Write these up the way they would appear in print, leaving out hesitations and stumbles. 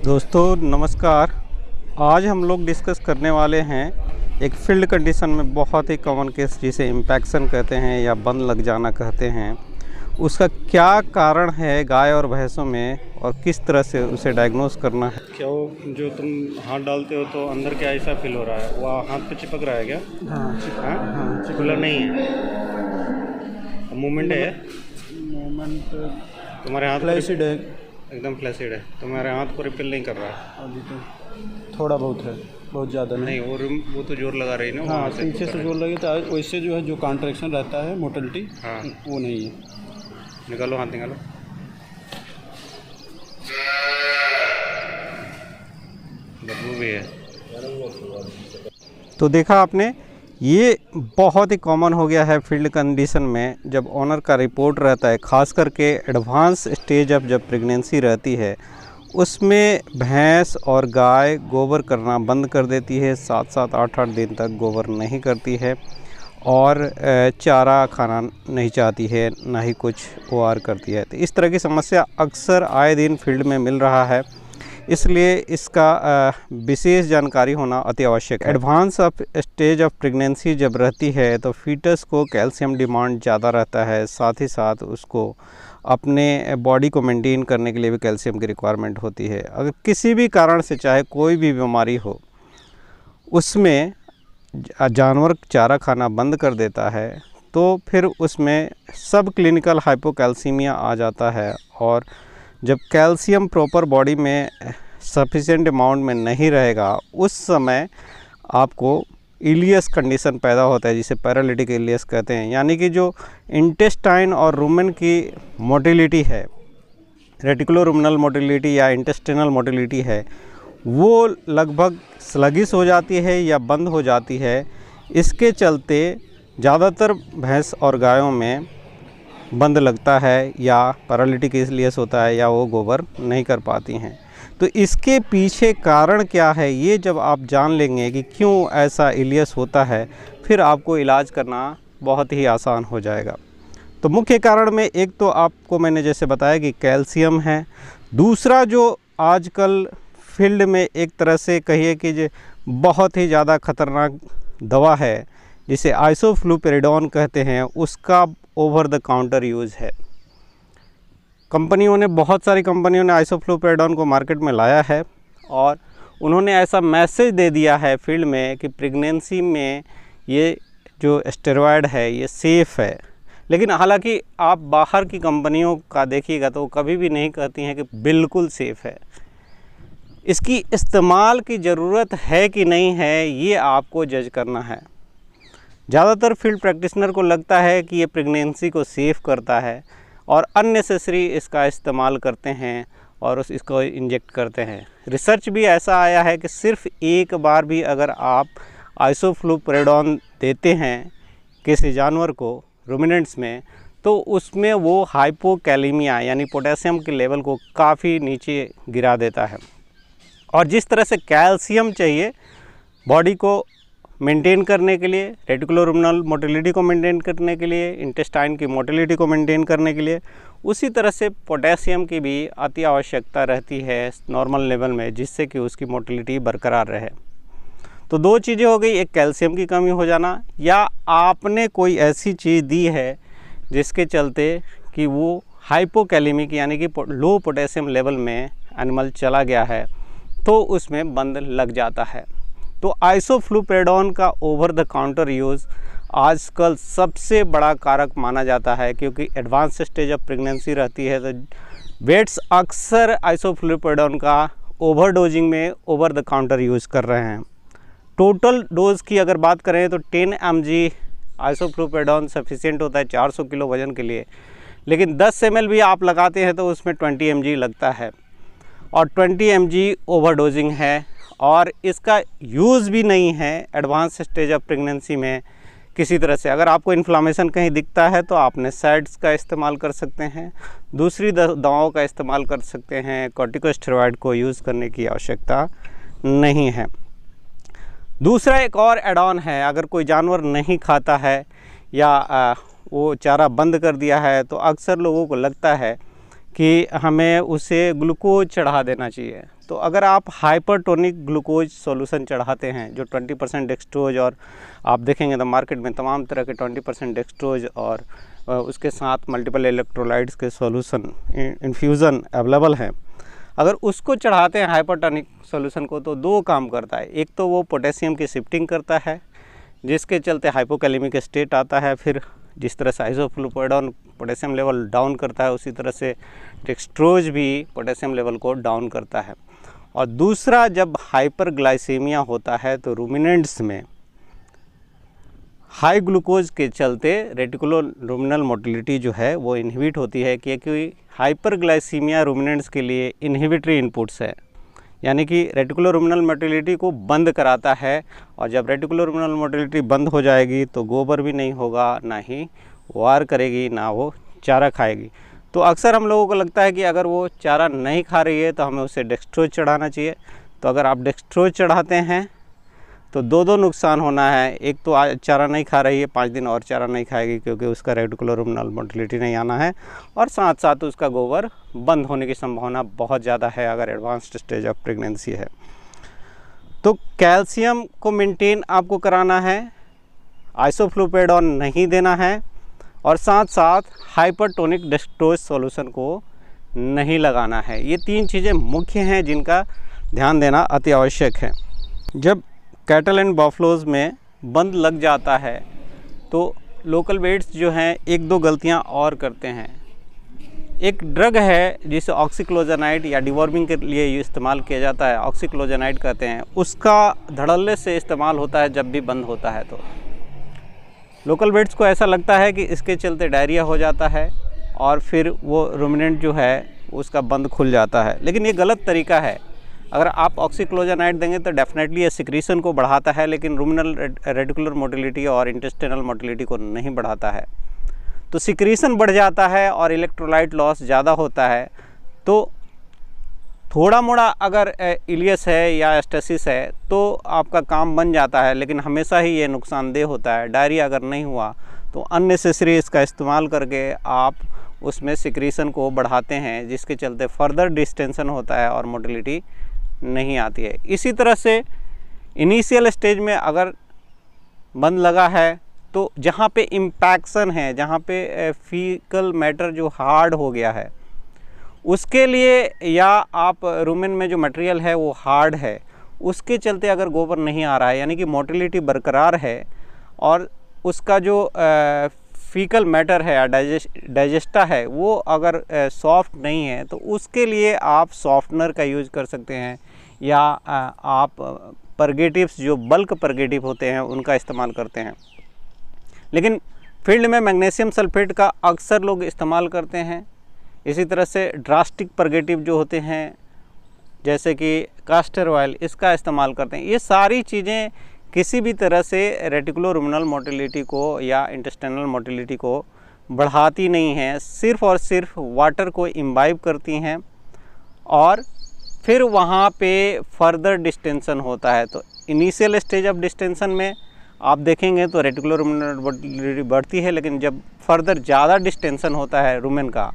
दोस्तों नमस्कार। आज हम लोग डिस्कस करने वाले हैं एक फील्ड कंडीशन में बहुत ही कॉमन केस जिसे इम्पैक्शन कहते हैं या बंद लग जाना कहते हैं। उसका क्या कारण है गाय और भैंसों में और किस तरह से उसे डायग्नोस करना है। क्या वो जो तुम हाथ डालते हो तो अंदर क्या ऐसा फील हो रहा है, वो हाथ पे चिपक रहा है क्या? हाँ, खुला नहीं है, मूवमेंट है? मूवमेंट तुम्हारे हाथ फ्लैसिड है, एकदम फ्लैसिड है, तुम्हारे हाथ को रिपेल नहीं कर रहा है? अभी तो थोड़ा बहुत है, बहुत ज़्यादा नहीं। वो तो जोर लगा रही है ना। हाँ, पीछे से जोर लगे तो वैसे जो है जो कॉन्ट्रैक्शन रहता है मोटिलिटी, हाँ, वो नहीं है। निकालो, हाथ निकालो। बदबू भी है। तो देखा आपने, ये बहुत ही कॉमन हो गया है फील्ड कंडीशन में। जब ओनर का रिपोर्ट रहता है, ख़ास करके एडवांस स्टेज ऑफ जब प्रेगनेंसी रहती है, उसमें भैंस और गाय गोबर करना बंद कर देती है। 7-7, 8-8 दिन तक गोबर नहीं करती है और चारा खाना नहीं चाहती है, ना ही कुछ OR करती है। तो इस तरह की समस्या अक्सर आए दिन फील्ड में मिल रहा है, इसलिए इसका विशेष जानकारी होना अति आवश्यक है। Advance of stage of pregnancy जब रहती है तो फीटस को कैल्शियम डिमांड ज़्यादा रहता है, साथ ही साथ उसको अपने बॉडी को मेंटेन करने के लिए भी कैल्शियम की रिक्वायरमेंट होती है। अगर किसी भी कारण से चाहे कोई भी बीमारी हो, उसमें जानवर चारा खाना बंद कर देता है तो फिर उसमें सब क्लिनिकल हाइपोकैल्सीमिया आ जाता है। और जब कैल्शियम प्रॉपर बॉडी में सफिशिएंट अमाउंट में नहीं रहेगा, उस समय आपको इलियस कंडीशन पैदा होता है, जिसे पैरालिटिक इलियस कहते हैं। यानी कि जो इंटेस्टाइन और रुमेन की मोटिलिटी है, रेटिकुलोरुमिनल मोटिलिटी या इंटेस्टिनल मोटिलिटी है, वो लगभग स्लगिश हो जाती है या बंद हो जाती है। इसके चलते ज़्यादातर भैंस और गायों में बंद लगता है या पैरालिटिक इलियस होता है या वो गोबर नहीं कर पाती हैं। तो इसके पीछे कारण क्या है, ये जब आप जान लेंगे कि क्यों ऐसा इलियस होता है, फिर आपको इलाज करना बहुत ही आसान हो जाएगा। तो मुख्य कारण में एक तो आपको मैंने जैसे बताया कि कैल्शियम है। दूसरा जो आजकल फील्ड में एक तरह से कहिए कि जो बहुत ही ज़्यादा खतरनाक दवा है, जिसे आइसोफ्लुपेरिडोन कहते हैं, उसका ओवर द काउंटर यूज़ है। बहुत सारी कंपनियों ने आइसोफ्लुपेरिडोन को मार्केट में लाया है और उन्होंने ऐसा मैसेज दे दिया है फील्ड में कि प्रेगनेंसी में ये जो स्टेरॉयड है ये सेफ़ है। लेकिन हालांकि आप बाहर की कंपनियों का देखिएगा तो वो कभी भी नहीं कहती हैं कि बिल्कुल सेफ़ है। इसकी इस्तेमाल की ज़रूरत है कि नहीं है, ये आपको जज करना है। ज़्यादातर फील्ड प्रैक्टिशनर को लगता है कि ये प्रेगनेंसी को सेफ़ करता है और अननेसेसरी इसका इस्तेमाल करते हैं और इसको इंजेक्ट करते हैं। रिसर्च भी ऐसा आया है कि सिर्फ एक बार भी अगर आप आइसोफ्लुपेरिडोन देते हैं किसी जानवर को रुमिनेंट्स में, तो उसमें वो हाइपोकैलेमिया यानी पोटेशियम के लेवल को काफ़ी नीचे गिरा देता है। और जिस तरह से कैल्शियम चाहिए बॉडी को मेंटेन करने के लिए, रेटिकुलोरुमिनल मोटिलिटी को मेंटेन करने के लिए, इंटेस्टाइन की मोटिलिटी को मेंटेन करने के लिए, उसी तरह से पोटेशियम की भी अति आवश्यकता रहती है नॉर्मल लेवल में, जिससे कि उसकी मोटिलिटी बरकरार रहे। तो दो चीज़ें हो गई, एक कैल्शियम की कमी हो जाना या आपने कोई ऐसी चीज़ दी है जिसके चलते कि वो हाइपोकैलेमिक यानी कि लो पोटेशियम लेवल में एनिमल चला गया है, तो उसमें बंद लग जाता है। तो आइसोफ्लुपेरिडोन का ओवर द काउंटर यूज़ आजकल सबसे बड़ा कारक माना जाता है, क्योंकि एडवांस स्टेज ऑफ प्रेगनेंसी रहती है तो वेट्स अक्सर आइसोफ्लुपेरिडोन का ओवरडोजिंग में ओवर द काउंटर यूज़ कर रहे हैं। टोटल डोज की अगर बात करें तो 10 mg आइसोफ्लुपेरिडोन सफिशिएंट होता है 400 किलो वज़न के लिए, लेकिन 10 ml भी आप लगाते हैं तो उसमें 20 mg लगता है और 20 mg ओवरडोजिंग है। और इसका यूज़ भी नहीं है एडवांस स्टेज ऑफ प्रेगनेंसी में किसी तरह से। अगर आपको इन्फ्लामेशन कहीं दिखता है तो आप NSAIDs का इस्तेमाल कर सकते हैं, दूसरी दवाओं का इस्तेमाल कर सकते हैं। कॉर्टिकोस्टेरॉइड को यूज़ करने की आवश्यकता नहीं है। दूसरा एक और एड ऑन है, अगर कोई जानवर नहीं खाता है या वो चारा बंद कर दिया है, तो अक्सर लोगों को लगता है कि हमें उसे ग्लूकोज चढ़ा देना चाहिए। तो अगर आप हाइपरटोनिक ग्लूकोज सॉल्यूशन चढ़ाते हैं जो 20% डेक्सट्रोज, और आप देखेंगे तो मार्केट में तमाम तरह के 20% डेक्सट्रोज और उसके साथ मल्टीपल इलेक्ट्रोलाइट्स के सॉल्यूशन इन्फ्यूज़न अवेलेबल हैं, अगर उसको चढ़ाते हैं हाइपरटोनिक सॉल्यूशन को तो दो काम करता है। एक तो वो पोटेशियम की शिफ्टिंग करता है जिसके चलते हाइपोकैलेमिक स्टेट आता है, फिर जिस तरह से आइसोफ्लूपेडॉन पोटेशियम लेवल डाउन करता है उसी तरह से डेक्सट्रोज भी पोटेशियम लेवल को डाउन करता है। और दूसरा, जब हाइपरग्लाइसीमिया होता है तो रूमिनेंट्स में हाई ग्लूकोज के चलते रेटिकुलोरुमिनल मोटिलिटी जो है वो इनहिबिट होती है, क्योंकि हाइपरग्लाइसीमिया रूमिनेंट्स के लिए इनहिबिटरी इनपुट्स है, यानी कि रेटिकुलोरुमिनल मोटिलिटी को बंद कराता है। और जब रेटिकुलोरुमिनल मोटिलिटी बंद हो जाएगी तो गोबर भी नहीं होगा, ना ही वार करेगी, ना वो चारा खाएगी। तो अक्सर हम लोगों को लगता है कि अगर वो चारा नहीं खा रही है तो हमें उसे डेक्सट्रोज चढ़ाना चाहिए। तो अगर आप डेक्सट्रोज चढ़ाते हैं तो दो नुकसान होना है। एक तो चारा नहीं खा रही है, 5 दिन और चारा नहीं खाएगी क्योंकि उसका रेटिकुलोरुमिनल मोटिलिटी नहीं आना है, और साथ साथ उसका गोबर बंद होने की संभावना बहुत ज़्यादा है अगर एडवांस्ड स्टेज ऑफ प्रेगनेंसी है। तो कैल्शियम को मेंटेन आपको कराना है, आइसोफ्लूपेडॉन नहीं देना है, और साथ साथ हाइपरटोनिक डेक्सट्रोज सॉल्यूशन को नहीं लगाना है। ये 3 चीज़ें मुख्य हैं जिनका ध्यान देना अति आवश्यक है। जब कैटल एंड बफलोज में बंद लग जाता है तो लोकल वेट्स जो हैं 1-2 गलतियां और करते हैं। एक ड्रग है जिसे ऑक्सीक्लोजेनाइड या डिवॉर्मिंग के लिए इस्तेमाल किया जाता है, ऑक्सीक्लोजेनाइड कहते हैं, उसका धड़ल्ले से इस्तेमाल होता है जब भी बंद होता है। तो लोकल वेट्स को ऐसा लगता है कि इसके चलते डायरिया हो जाता है और फिर वो रूमिनेंट जो है उसका बंद खुल जाता है, लेकिन ये गलत तरीका है। अगर आप ऑक्सीक्लोजेनाइड देंगे तो डेफिनेटली ये सिक्रीशन को बढ़ाता है, लेकिन रूमिनल रेटिकुलर मोटिलिटी और इंटेस्टिनल मोटिलिटी को नहीं बढ़ाता है। तो सिक्रीशन बढ़ जाता है और इलेक्ट्रोलाइट लॉस ज़्यादा होता है। तो थोड़ा मोड़ा अगर इलियस है या स्टेसिस है तो आपका काम बन जाता है, लेकिन हमेशा ही ये नुकसानदेह होता है। डायरिया अगर नहीं हुआ तो अननेसेसरी इसका इस्तेमाल करके आप उसमें सिक्रीशन को बढ़ाते हैं, जिसके चलते फर्दर डिस्टेंशन होता है और मोटिलिटी नहीं आती है। इसी तरह से इनिशियल स्टेज में अगर बंद लगा है तो जहाँ पे इम्पैक्शन है, जहाँ पे फीकल मैटर जो हार्ड हो गया है उसके लिए, या आप रूमेन में जो मटेरियल है वो हार्ड है, उसके चलते अगर गोबर नहीं आ रहा है, यानी कि मोटिलिटी बरकरार है और उसका जो फीकल मैटर है या डाइजेस्टा है वो अगर सॉफ्ट नहीं है तो उसके लिए आप सॉफ्टनर का यूज़ कर सकते हैं, या आप परगेटिव्स जो बल्क परगेटिव होते हैं उनका इस्तेमाल करते हैं। लेकिन फील्ड में मैग्नीशियम सल्फेट का अक्सर लोग इस्तेमाल करते हैं। इसी तरह से ड्रास्टिक परगेटिव जो होते हैं जैसे कि कास्टर ऑयल, इसका इस्तेमाल करते हैं। ये सारी चीज़ें किसी भी तरह से रेटिकुलोरुमिनल मोटिलिटी को या इंटेस्टिनल मोटिलिटी को बढ़ाती नहीं हैं, सिर्फ़ और सिर्फ वाटर को इम्बाइब करती हैं और फिर वहाँ पे फर्दर डिस्टेंशन होता है। तो इनिशियल स्टेज ऑफ डिस्टेंशन में आप देखेंगे तो रेटिकुलोरुमिनल मोटिलिटी बढ़ती है, लेकिन जब फर्दर ज़्यादा डिस्टेंशन होता है रूमेन का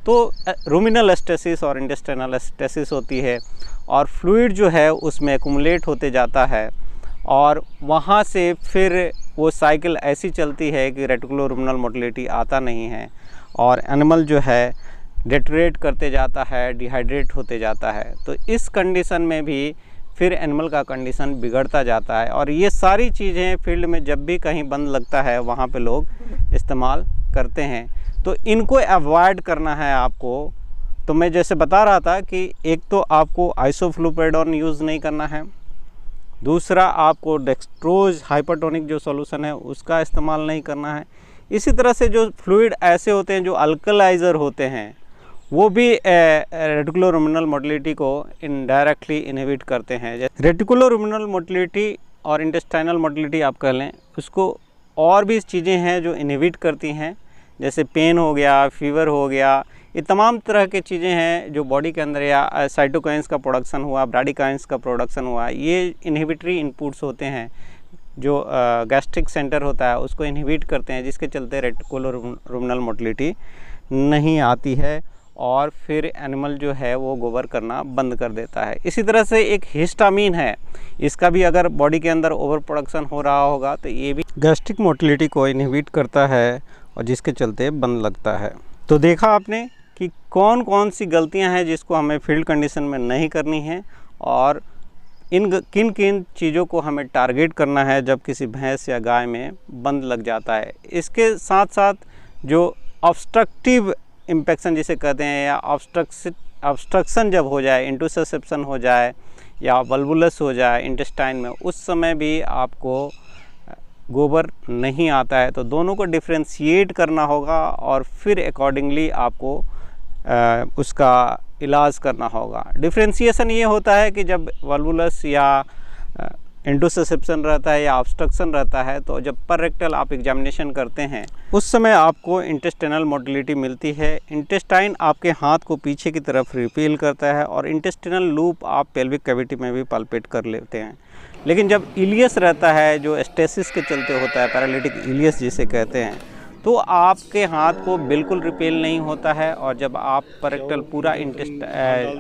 तो रूमिनल स्टेसिस और इंटेस्टिनल स्टेसिस होती है और फ्लूइड जो है उसमें एक्युमुलेट होते जाता है, और वहाँ से फिर वो साइकिल ऐसी चलती है कि रेटिकुलोरुमिनल मोटिलिटी आता नहीं है और एनिमल जो है डेटरेट करते जाता है, डिहाइड्रेट होते जाता है। तो इस कंडीशन में भी फिर एनिमल का कंडीशन बिगड़ता जाता है। और ये सारी चीज़ें फील्ड में जब भी कहीं बंद लगता है वहाँ पे लोग इस्तेमाल करते हैं। तो इनको अवॉइड करना है आपको। तो मैं जैसे बता रहा था कि एक तो आपको आइसोफ्लूपेडॉन यूज़ नहीं करना है, दूसरा आपको डेक्सट्रोज हाइपरटोनिक जो सॉल्यूशन है उसका इस्तेमाल नहीं करना है। इसी तरह से जो फ्लूइड ऐसे होते हैं जो अल्कलाइज़र होते हैं वो भी रेटिकुलोरुमिनल मोटिलिटी को इनडायरेक्टली इनहिबिट करते हैं। रेटिकुलोरुमिनल मोटिलिटी और इंटेस्टाइनल मोटिलिटी आप कह लें, उसको और भी चीज़ें हैं जो इनहिबिट करती हैं, जैसे पेन हो गया, फीवर हो गया, ये तमाम तरह की चीज़ें हैं जो बॉडी के अंदर, या साइटोकाइंस का प्रोडक्शन हुआ, ब्राडिकाइंस का प्रोडक्शन हुआ, ये इनहिबिटरी इनपुट्स होते हैं जो गैस्ट्रिक सेंटर होता है उसको इनहिबिट करते हैं, जिसके चलते रेटिकुलोरुमिनल मोटिलिटी नहीं आती है। और फिर एनिमल जो है वो गोबर करना बंद कर देता है। इसी तरह से एक हिस्टामिन है, इसका भी अगर बॉडी के अंदर ओवर प्रोडक्शन हो रहा होगा तो ये भी गैस्ट्रिक मोटिलिटी को इनहिबिट करता है और जिसके चलते बंद लगता है। तो देखा आपने कि कौन कौन सी गलतियां हैं जिसको हमें फील्ड कंडीशन में नहीं करनी है और किन किन चीज़ों को हमें टारगेट करना है जब किसी भैंस या गाय में बंद लग जाता है। इसके साथ साथ जो ऑब्स्ट्रक्टिव इम्पेक्शन जिसे कहते हैं या ऑब्स्ट्रक्शन जब हो जाए, इंटरसेप्शन हो जाए या वल्वुलस हो जाए इंटेस्टाइन में, उस समय भी आपको गोबर नहीं आता है। तो दोनों को डिफ्रेंशिएट करना होगा और फिर अकॉर्डिंगली आपको उसका इलाज करना होगा। डिफ्रेंशिएशन ये होता है कि जब वल्वुलस या इंटरसेप्शन रहता है या ऑब्स्ट्रक्शन रहता है तो जब पर रेक्टल आप एग्जामिनेशन करते हैं उस समय आपको इंटेस्टाइनल मोटिलिटी मिलती है। इंटेस्टाइन आपके हाथ को पीछे की तरफ रिपेल करता है और इंटेस्टाइनल लूप आप पेल्विक कैविटी में भी पल्पेट कर लेते हैं। लेकिन जब इलियस रहता है जो स्टेसिस के चलते होता है, पैरालिटिक इलियस जिसे कहते हैं, तो आपके हाथ को बिल्कुल रिपेल नहीं होता है और जब आप पेरेक्टल पूरा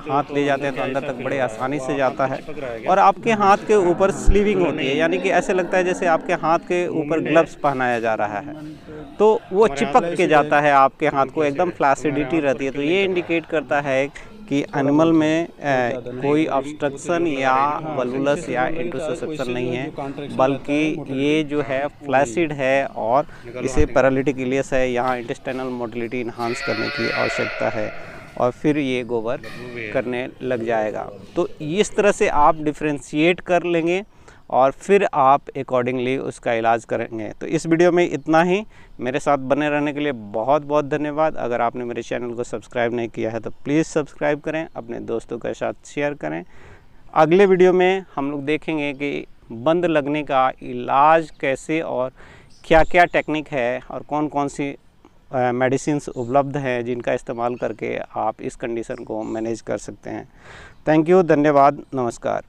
हाथ ले जाते हैं तो अंदर तक बड़े आसानी से जाता है और आपके हाथ के ऊपर स्लीविंग होती है, यानी कि ऐसे लगता है जैसे आपके हाथ के ऊपर ग्लव्स पहनाया जा रहा है, तो वो चिपक के जाता है आपके हाथ को, एकदम फ्लैसिडिटी रहती है। तो ये इंडिकेट करता है कि एनिमल में कोई ऑब्स्ट्रक्शन या वल्वुलस या इंटरसेप्शन नहीं है, बल्कि ये जो है फ्लैसिड है और इसे पैरालिटिक इलियस है। यहाँ इंटेस्टाइनल मोटिलिटी इन्हांस करने की आवश्यकता है और फिर ये गोबर करने लग जाएगा। तो इस तरह से आप डिफ्रेंशिएट कर लेंगे और फिर आप अकॉर्डिंगली उसका इलाज करेंगे। तो इस वीडियो में इतना ही। मेरे साथ बने रहने के लिए बहुत बहुत धन्यवाद। अगर आपने मेरे चैनल को सब्सक्राइब नहीं किया है तो प्लीज़ सब्सक्राइब करें, अपने दोस्तों के साथ शेयर करें। अगले वीडियो में हम लोग देखेंगे कि बंद लगने का इलाज कैसे और क्या क्या टेक्निक है और कौन कौन सी मेडिसिन्स उपलब्ध हैं जिनका इस्तेमाल करके आप इस कंडीशन को मैनेज कर सकते हैं। थैंक यू, धन्यवाद, नमस्कार।